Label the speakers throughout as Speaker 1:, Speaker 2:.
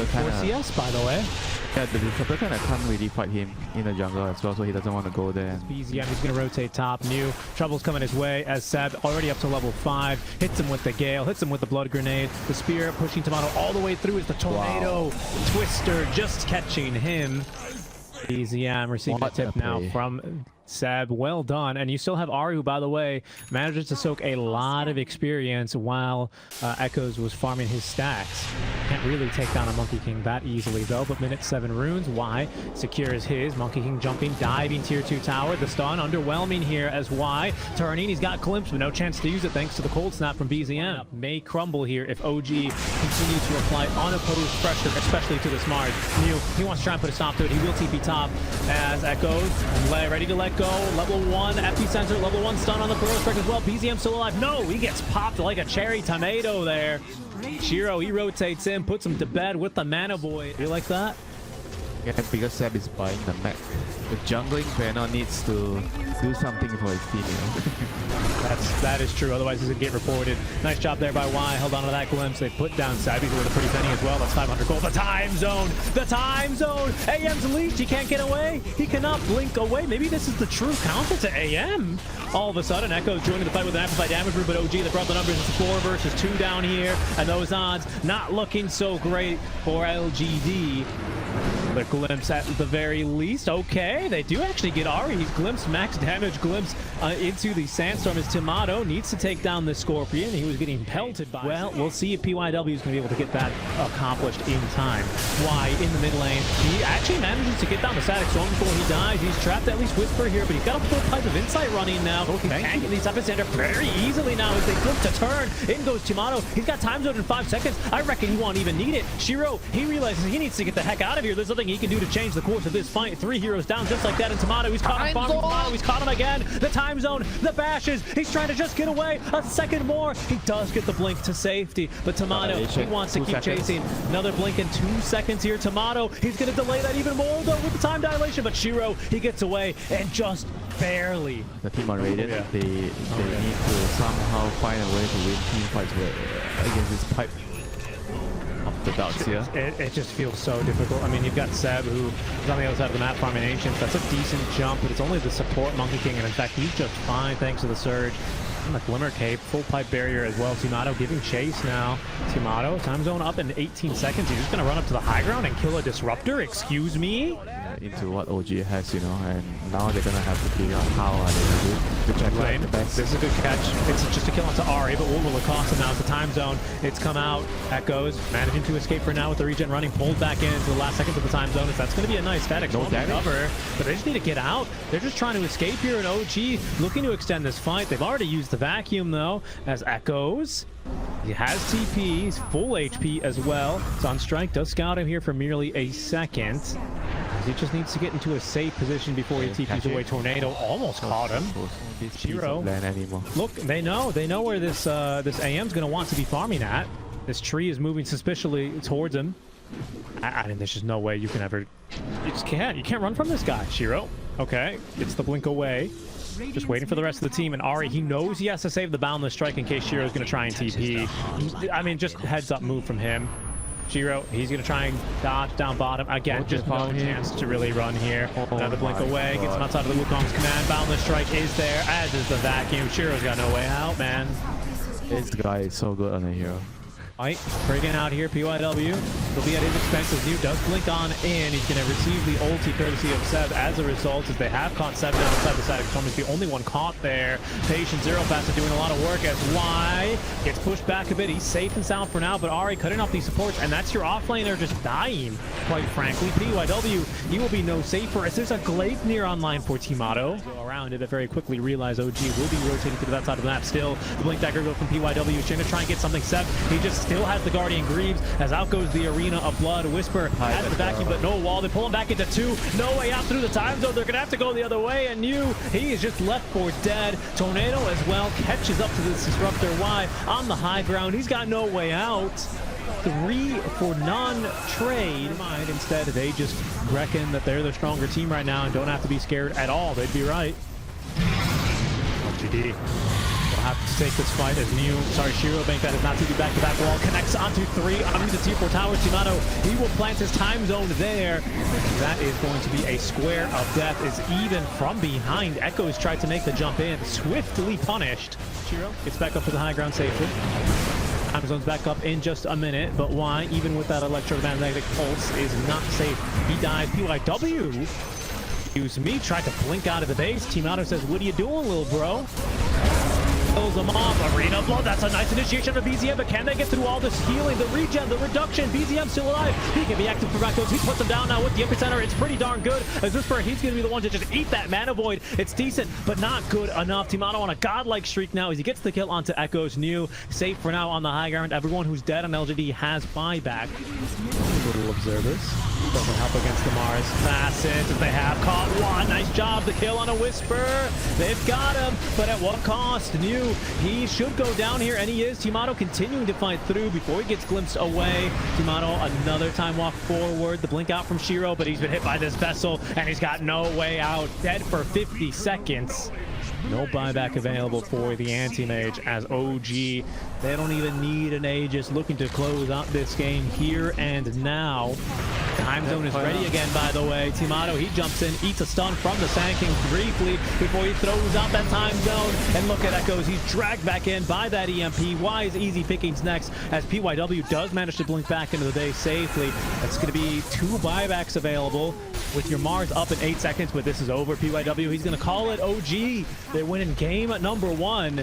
Speaker 1: disruptor kind of...
Speaker 2: CS, by the way.
Speaker 1: Yeah, the disruptor kind of can't really fight him in the jungle as well, so he doesn't want to go there.
Speaker 2: BZM, he's going to rotate top. New trouble's coming his way as Seb, already up to level 5, hits him with the Gale, hits him with the Blood Grenade. The Spear pushing Tomato all the way through as the Tornado Twister just catching him. BZM receiving a tip now from Seb. Well done. And you still have Ari, who, by the way, manages to soak a lot of experience while Echoes was farming his stacks. Can't really take down a Monkey King that easily, though. But minute 7 runes. Y secures his. Monkey King jumping, diving tier 2 tower. The stun underwhelming here as Y turning. He's got Glimpse, but no chance to use it thanks to the cold snap from BZM. May crumble here if OG continues to apply unopposed pressure, especially to the Smart. Mew, he wants to try and put a stop to it. He will TP top as Echoes ready to let go. Level 1 epicenter, level 1 stun on the Burrow Strike as well. BZM still alive. No, he gets popped like a cherry tomato there. Shiro, he rotates in, puts him to bed with the Mana Boy. You like that?
Speaker 1: Yeah, because Seb is buying the mech. The jungling Venom needs to do something for his team, you know?
Speaker 2: That is true, otherwise he's gonna get reported. Nice job there by Y, held on to that glimpse. They put down Savvy with a pretty penny as well. That's 500 gold. The time zone! The time zone! AM's leech, he can't get away. He cannot blink away. Maybe this is the true counter to AM. All of a sudden, Echo's joining the fight with an amplified damage room, but OG, they brought the numbers. It's 4 versus 2 down here, and those odds not looking so great for LGD. The glimpse at the very least. Okay, they do actually get Ari's glimpse, max damage glimpse into the Sandstorm as Tomato needs to take down the Scorpion. He was getting pelted by... Well, we'll see if PYW is going to be able to get that accomplished in time. Y in the mid lane. He actually manages to get down the Static Storm before he dies. He's trapped at least Whisper here, but he's got a full pipe of Insight running now. He can get these epicenter very easily now as they flip to turn. In goes Tomato. He's got time zone in 5 seconds. I reckon he won't even need it. Shiro, he realizes he needs to get the heck out of here. There's nothing he can do to change the course of this fight. 3 heroes down just like that, and Tomato, he's caught him. Tomato, he's caught him again. The time zone, the bashes. He's trying to just get away. A second more. He does get the blink to safety, but Tomato, he wants to keep chasing. Another blink in 2 seconds here. Tomato, he's going to delay that even more though with the time dilation, but Shiro, he gets away and just barely.
Speaker 1: The team are rated. They need to somehow find a way to win team fights against this pipe. The doubts here.
Speaker 2: It just feels so difficult. I mean, you've got Seb, who is on the other side of the map farming Ancients. That's a decent jump, but it's only the support Monkey King, and in fact, he's just fine thanks to the Surge. And the Glimmer Cape, full pipe barrier as well. Tomato giving chase now. Tomato, time zone up in 18 seconds. He's just going to run up to the high ground and kill a Disruptor. Excuse me?
Speaker 1: Into what OG has, you know, and now they're gonna have to figure out how are they gonna do to check lane.
Speaker 2: This is a good catch. It's just a kill onto Ari, but what will it cost him now is the time zone. It's come out. Echoes managing to escape for now with the regen running, pulled back into the last seconds of the time zone. That's going to be a nice static cover, but they just need to get out. They're just trying to escape here, and OG looking to extend this fight. They've already used the vacuum though, as Echoes. He has TP, he's full HP as well. Sunstrike does scout him here for merely a second. He just needs to get into a safe position before he TPs away. Tornado almost caught him. Shiro, look, they know where this this AM's going to want to be farming at. This tree is moving suspiciously towards him. I mean, there's just no way you can ever... You just can't. You can't run from this guy, Shiro. Okay, gets the blink away. Just waiting for the rest of the team, and Ari, he knows he has to save the Boundless Strike in case Shiro's going to try and TP. I mean, just heads up move from him. Shiro, he's going to try and dodge down bottom. Again, just no chance to really run here. Another blink away, gets him outside of the Wukong's command. Boundless Strike is there, as is the vacuum. Shiro's got no way out, man.
Speaker 1: This guy is so good on the hero.
Speaker 2: Right, breaking out here, PYW. He'll be at his expense as New does blink on in. He's going to receive the ulti courtesy of Seb as a result, as they have caught Seb down outside the Static Storm. He's the only one caught there. Patient Zero Fast is doing a lot of work as Y gets pushed back a bit. He's safe and sound for now, but Ari cutting off these supports, and that's your offlaner just dying, quite frankly. PYW, he will be no safer as there's a Gleipnir online for Tomato. Go around it, but very quickly realize OG will be rotating to that side of the map. Still, the blink dagger go from PYW. He's trying to try and get something. Seb, he just still has the Guardian Greaves as out goes the Arena of Blood. Whisper has the vacuum, but no wall. They pull him back into 2. No way out through the time zone. They're going to have to go the other way, and he is just left for dead. Tornado as well catches up to this Disruptor. Y on the high ground. He's got no way out. 3 for none trade. Instead, they just reckon that they're the stronger team right now and don't have to be scared at all. They'd be right. LGD. have to take this fight as Shiro Bank that is not to be back-to-back wall, connects onto 3 underneath the T4 tower. Timato, he will plant his time zone there. That is going to be a square of death, is even from behind. Echoes tried to make the jump in, swiftly punished. Shiro gets back up to the high ground safely. Time zone's back up in just a minute, but why? Even with that electromagnetic pulse is not safe. He dies. PYW, excuse me, tried to blink out of the base. Timato says, what are you doing, little bro? Kills him off. Arena Blood, that's a nice initiation of BZM, but can they get through all this healing, the regen, the reduction? BZM still alive. He can be active for Echoes. He puts him down now with the epicenter. It's pretty darn good. As Whisper, he's going to be the one to just eat that mana void. It's decent, but not good enough. Timato on a godlike streak now as he gets the kill onto Echoes. New safe for now on the high ground. Everyone who's dead on LGD has buyback. Little observers. Doesn't help against the Mars. Facet, they have caught one. Nice job. The kill on a Whisper. They've got him, but at what cost? New, he should go down here, and he is. Timato continuing to fight through before he gets glimpsed away. Timato, another time walk forward. The blink out from Shiro, but he's been hit by this vessel, and he's got no way out. Dead for 50 seconds. No buyback available for the anti-mage as OG. They don't even need an Aegis, looking to close out this game here and now. Time zone is ready again, by the way. Timato, he jumps in, eats a stun from the Sand King briefly before he throws out that time zone. And look at Echoes, he's dragged back in by that EMP. Why is Easy Pickings next as PYW does manage to blink back into the base safely? That's going to be 2 buybacks available with your Mars up in 8 seconds, but this is over. PYW, he's going to call it OG. They're winning game number 1.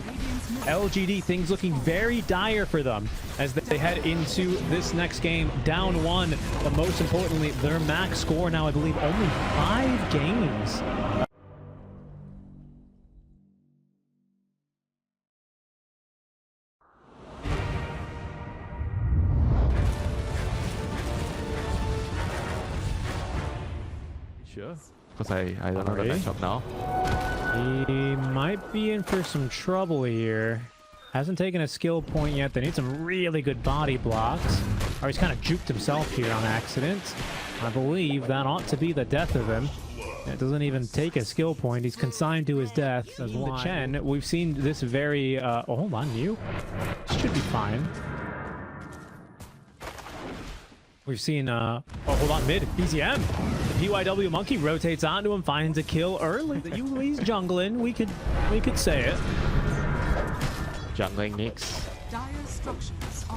Speaker 2: LGD, things looking very dire for them as they head into this next game down 1. But most importantly, their max score now, I believe, only 5 games.
Speaker 1: Sure, because I don't know the matchup now.
Speaker 2: He might be in for some trouble here. Hasn't taken a skill point yet. They need some really good body blocks. Or he's kind of juked himself here on accident. I believe that ought to be the death of him. It doesn't even take a skill point. He's consigned to his death. As the Chen, we've seen this very... oh, hold on, you. Should be fine. We've seen, oh, hold on, mid, BZM. The PYW monkey rotates onto him, finds a kill early. He's jungling, we could say it.
Speaker 1: Jungling Nix.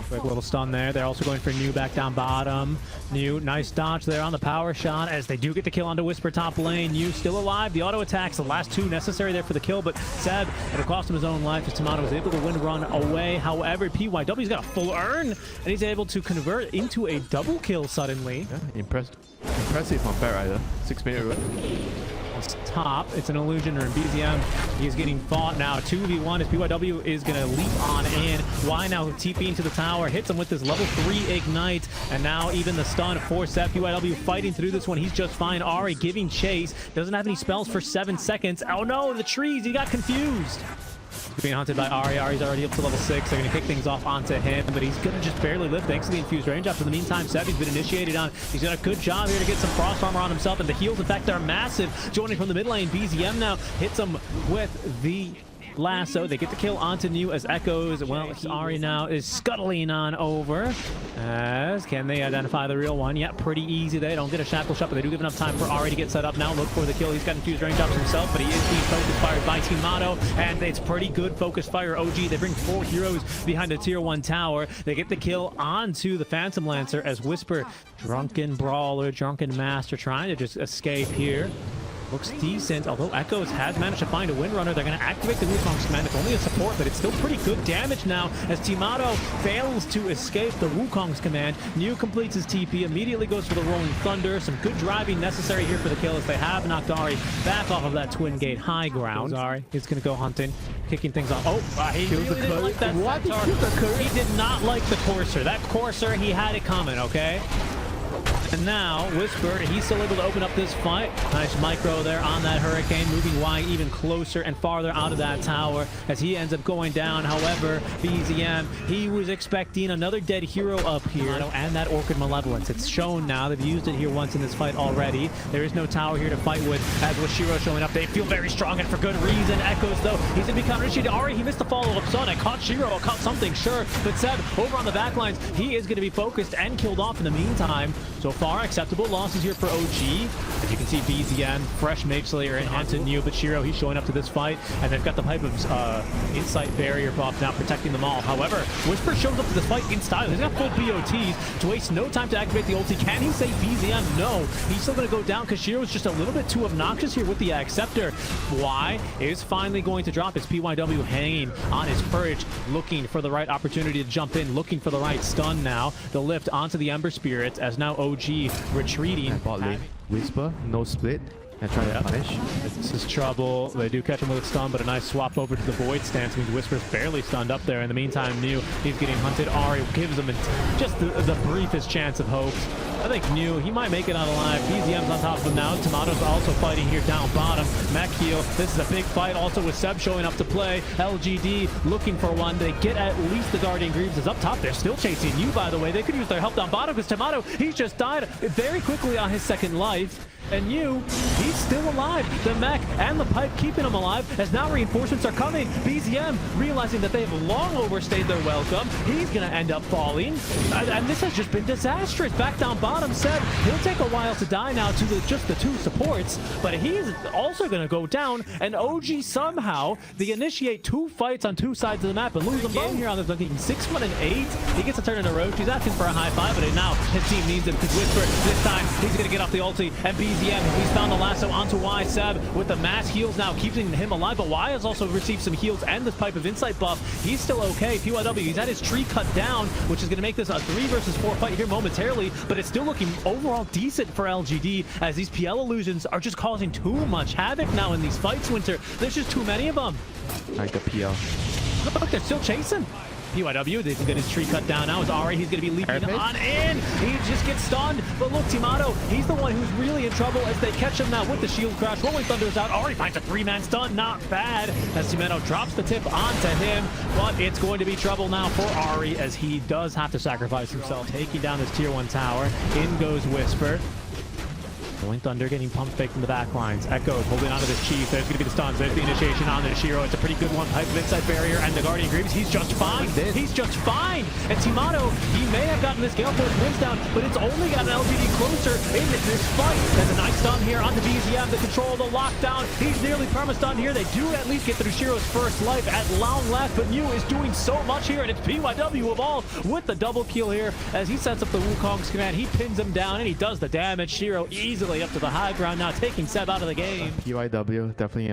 Speaker 2: Quick little stun there. They're also going for New back down bottom. New, nice dodge there on the power shot as they do get the kill onto Whisper top lane. New still alive. The auto attacks, the last 2 necessary there for the kill, but Seb, it'll cost him his own life as Timato was able to win run away. However, PYW's got a full earn, and he's able to convert into a double kill suddenly.
Speaker 1: Yeah, impressive from PARI, 6-minute run.
Speaker 2: Top, it's an illusion, or in BZM, he's getting fought now. 2v1 as PYW is going to leap on in. Why now TP into the tower, hits him with this level 3 ignite, and now even the stun for Seth. PYW fighting through this one, he's just fine. Ari giving chase, doesn't have any spells for 7 seconds. Oh no, the trees, he got confused. He's being hunted by Ari. Ari's already up to level 6. They're going to kick things off onto him, but he's going to just barely live thanks to the infused range up. In the meantime, Seb, he's been initiated on. He's done a good job here to get some frost armor on himself, and the heals, in fact, are massive. Joining from the mid lane, BZM now hits him with the lasso. They get the kill onto New as Echoes. Well, Ari now is scuttling on over. As can they identify the real one? Yeah, pretty easy. They don't get a shackle shot, but they do give enough time for Ari to get set up now. Look for the kill. He's got infused range ups himself, but he is being focus fired by Timato, and it's pretty good focus fire. OG, they bring 4 heroes behind a tier 1 tower. They get the kill onto the Phantom Lancer as Whisper, drunken brawler, drunken master, trying to just escape here. Looks decent, although Echoes has managed to find a Windrunner. They're going to activate the Wukong's command. It's only a support, but it's still pretty good damage now as Timato fails to escape the Wukong's command. New completes his TP, immediately goes for the Rolling Thunder. Some good driving necessary here for the kill as they have knocked Ari back off of that Twin Gate high ground. Ari, he's going to go hunting, kicking things off. Oh, he really didn't like that. What? He did not like the Courser. That Courser, he had it coming, okay? And now, Whisper, he's still able to open up this fight. Nice micro there on that Hurricane, moving Y even closer and farther out of that tower as he ends up going down. However, BZM, he was expecting another dead hero up here. And that Orchid Malevolence. It's shown now. They've used it here once in this fight already. There is no tower here to fight with. As with Shiro showing up, they feel very strong and for good reason. Echoes, though, he's going to be counter-initiated. Ari, he missed the follow-up stun. I caught Shiro, I caught something, sure. But Seb, over on the back lines, he is going to be focused and killed off in the meantime. So far, acceptable losses here for OG. As you can see, BZN, fresh Mage Slayer and onto New, but Shiro, he's showing up to this fight. And they've got the type of Insight Barrier buff now protecting them all. However, Whisper shows up to this fight in style. He's got full BOTs to waste no time to activate the ulti. Can he save BZM? No. He's still going to go down because Shiro's just a little bit too obnoxious here with the Acceptor. Y is finally going to drop his PYW hanging on his perch, looking for the right opportunity to jump in, looking for the right stun now. The lift onto the Ember Spirits as now OG retreating.
Speaker 1: Bot lane. Whisper, no split. And trying to punish.
Speaker 2: This is trouble. They do catch him with a stun, but a nice swap over to the Void stance means Whisper's barely stunned up there. In the meantime, New, he's getting hunted. Ari gives him just the briefest chance of hope. I think New, he might make it out alive. BZM's on top of him now. Tomato's also fighting here down bottom. Mech heal. This is a big fight also with Seb showing up to play. LGD looking for one. They get at least the Guardian Greaves is up top. They're still chasing you, by the way. They could use their help down bottom because Tomato, he's just died very quickly on his second life. And you, he's still alive. The mech and the pipe keeping him alive as now reinforcements are coming. BZM realizing that they have long overstayed their welcome. He's going to end up falling. And this has just been disastrous. Back down bottom, Seb, he'll take a while to die now to just the two supports. But he's also going to go down. And OG somehow, they initiate two fights on two sides of the map and lose them both here on this looking 6-1 and 8. He gets a turn in a row. He's asking for a high five, but now his team needs him because Whisper, this time, he's going to get off the ulti. And BZM, he's found the lasso onto Y. Seb with the mass heals now keeping him alive, but Y has also received some heals and this Pipe of Insight buff. He's still okay. PYW, he's had his tree cut down, which is going to make this a 3 versus 4 fight here momentarily, but it's still looking overall decent for LGD as these PL illusions are just causing too much havoc now in these fights, Winter. There's just too many of them.
Speaker 1: Like the PL.
Speaker 2: Look, they're still chasing. PYW, they can get his tree cut down now. As Ari, he's going to be leaping on in. He just gets stunned. But look, Timato, he's the one who's really in trouble as they catch him now with the shield crash. Rolling Thunder is out. Ari finds a 3-man stun. Not bad. As Timato drops the tip onto him. But it's going to be trouble now for Ari as he does have to sacrifice himself. Taking down this tier 1 tower. In goes Whisper. Rolling Thunder getting pump faked from the back lines. Echoes holding onto this Chief. There's going to be the stuns. There's the initiation on the Shiro. It's a pretty good one. Pipe of Insight Barrier and the Guardian Greaves. He's just fine. He's just fine. And Timato, he may have gotten this Gale Force wins down, but it's only got an LGD closer in this fight. There's a nice stun here on the BZM. The control of the lockdown. He's nearly perma-stunned here. They do at least get through Shiro's first life at long last, but Mew is doing so much here, and it's PYW of all with the double kill here as he sets up the Wukong's command. He pins him down, and he does the damage. Shiro easily up to the high ground now, taking Seb out of the game.
Speaker 1: PYW, definitely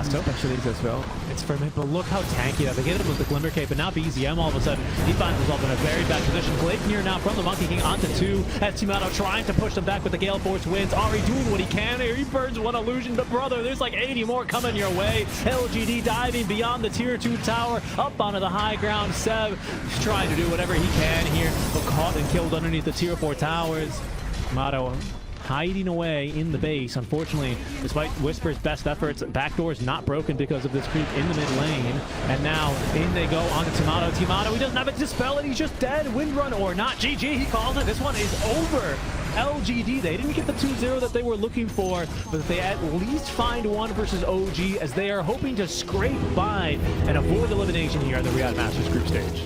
Speaker 1: specialist as well.
Speaker 2: It's for me, but look how tanky that. They get him with the Glimmer Cape, but now BZM all of a sudden, he finds himself in a very bad position. Blake near now from the Monkey King onto 2. As Timato trying to push them back with the Gale Force wins. Ari doing what he can here. He burns one illusion, but brother, there's like 80 more coming your way. LGD diving beyond the tier 2 tower, up onto the high ground. Seb trying to do whatever he can here, but caught and killed underneath the tier 4 towers. Timato hiding away in the base. Unfortunately, despite Whisper's best efforts, backdoor's not broken because of this creep in the mid lane. And now in they go on to Timato. Timato, he doesn't have a dispel and he's just dead. Wind run or not. GG, he calls it. This one is over. LGD, they didn't get the 2-0 that they were looking for, but they at least find 1 versus OG as they are hoping to scrape by and avoid elimination here on the Riyadh Masters Group stage.